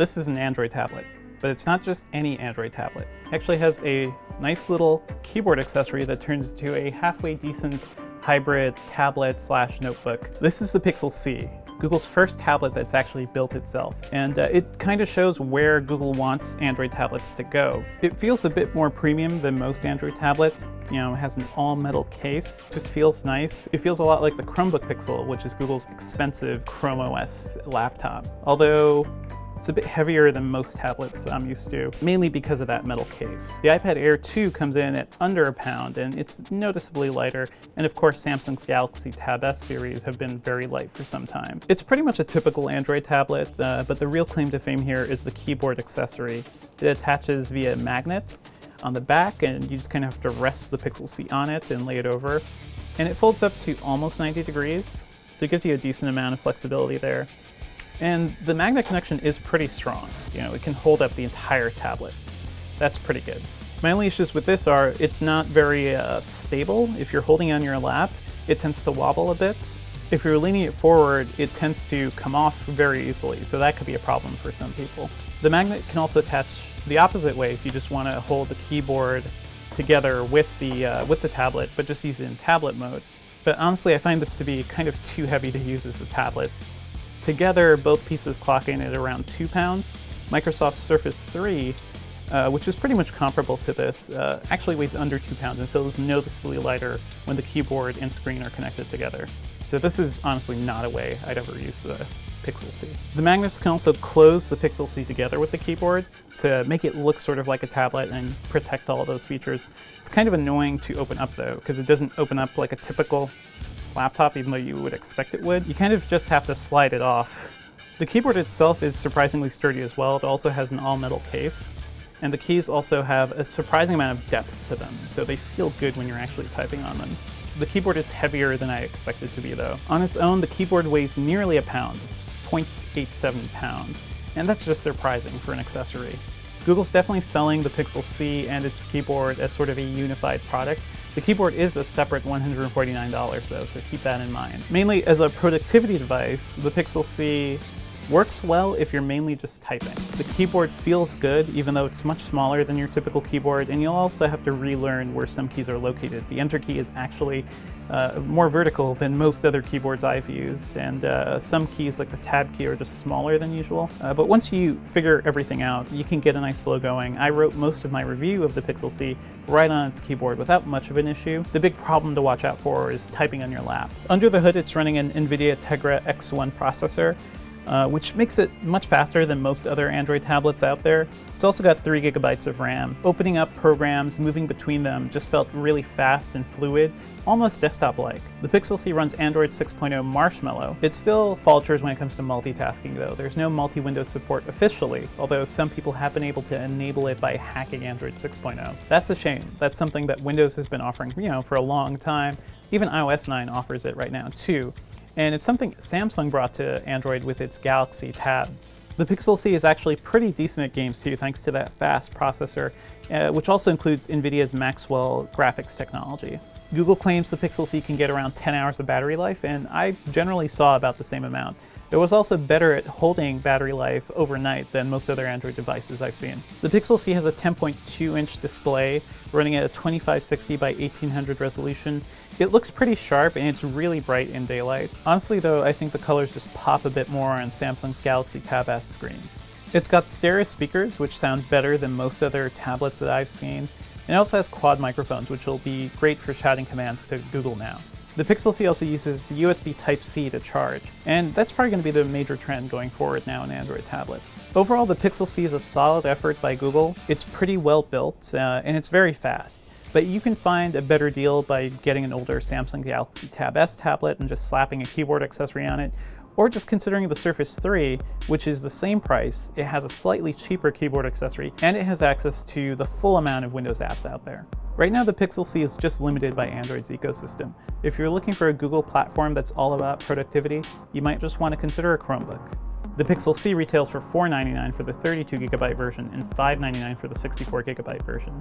This is an Android tablet, but it's not just any Android tablet. It actually has a nice little keyboard accessory that turns into a halfway decent hybrid tablet/notebook. This is the Pixel C, Google's first tablet that's actually built itself. And it kind of shows where Google wants Android tablets to go. It feels a bit more premium than most Android tablets. You know, it has an all-metal case, just feels nice. It feels a lot like the Chromebook Pixel, which is Google's expensive Chrome OS laptop. Although, it's a bit heavier than most tablets I'm used to, mainly because of that metal case. The iPad Air 2 comes in at under a pound, and it's noticeably lighter. And of course, Samsung's Galaxy Tab S series have been very light for some time. It's pretty much a typical Android tablet, but the real claim to fame here is the keyboard accessory. It attaches via magnet on the back, and you just kind of have to rest the Pixel C on it and lay it over. And it folds up to almost 90 degrees, so it gives you a decent amount of flexibility there. And the magnet connection is pretty strong. You know, it can hold up the entire tablet. That's pretty good. My only issues with this are it's not very stable. If you're holding it on your lap, it tends to wobble a bit. If you're leaning it forward, it tends to come off very easily, so that could be a problem for some people. The magnet can also attach the opposite way if you just want to hold the keyboard together with the tablet, but just use it in tablet mode. But honestly, I find this to be kind of too heavy to use as a tablet. Together, both pieces clock in at around 2 pounds. Microsoft's Surface 3, which is pretty much comparable to this, actually weighs under 2 pounds and feels noticeably lighter when the keyboard and screen are connected together. So this is honestly not a way I'd ever use the Pixel C. The magnets can also close the Pixel C together with the keyboard to make it look sort of like a tablet and protect all of those features. It's kind of annoying to open up though, because it doesn't open up like a typical laptop, even though you would expect it would. You kind of just have to slide it off. The keyboard itself is surprisingly sturdy as well. It also has an all-metal case, and the keys also have a surprising amount of depth to them, so they feel good when you're actually typing on them. The keyboard is heavier than I expected it to be though. On its own, the keyboard weighs nearly a pound. It's 0.87 pounds, and that's just surprising for an accessory. Google's definitely selling the Pixel C and its keyboard as sort of a unified product. The keyboard is a separate $149 though, so keep that in mind. Mainly as a productivity device, the Pixel C works well if you're mainly just typing. The keyboard feels good, even though it's much smaller than your typical keyboard, and you'll also have to relearn where some keys are located. The Enter key is actually more vertical than most other keyboards I've used, and some keys like the Tab key are just smaller than usual. But once you figure everything out, you can get a nice flow going. I wrote most of my review of the Pixel C right on its keyboard without much of an issue. The big problem to watch out for is typing on your lap. Under the hood, it's running an NVIDIA Tegra X1 processor, which makes it much faster than most other Android tablets out there. It's also got 3 GB of RAM. Opening up programs, moving between them just felt really fast and fluid, almost desktop-like. The Pixel C runs Android 6.0 Marshmallow. It still falters when it comes to multitasking though. There's no multi-window support officially, although some people have been able to enable it by hacking Android 6.0. That's a shame. That's something that Windows has been offering, for a long time. Even iOS 9 offers it right now too. And it's something Samsung brought to Android with its Galaxy Tab. The Pixel C is actually pretty decent at games too, thanks to that fast processor, which also includes NVIDIA's Maxwell graphics technology. Google claims the Pixel C can get around 10 hours of battery life, and I generally saw about the same amount. It was also better at holding battery life overnight than most other Android devices I've seen. The Pixel C has a 10.2-inch display running at a 2560 by 1800 resolution. It looks pretty sharp and it's really bright in daylight. Honestly though, I think the colors just pop a bit more on Samsung's Galaxy Tab S screens. It's got stereo speakers, which sound better than most other tablets that I've seen. And it also has quad microphones, which will be great for shouting commands to Google Now. The Pixel C also uses USB Type-C to charge, and that's probably going to be the major trend going forward now in Android tablets. Overall, the Pixel C is a solid effort by Google. It's pretty well built, and it's very fast. But you can find a better deal by getting an older Samsung Galaxy Tab S tablet and just slapping a keyboard accessory on it, or just considering the Surface 3, which is the same price. It has a slightly cheaper keyboard accessory, and it has access to the full amount of Windows apps out there. Right now, the Pixel C is just limited by Android's ecosystem. If you're looking for a Google platform that's all about productivity, you might just want to consider a Chromebook. The Pixel C retails for $499 for the 32 GB version and $599 for the 64 GB version.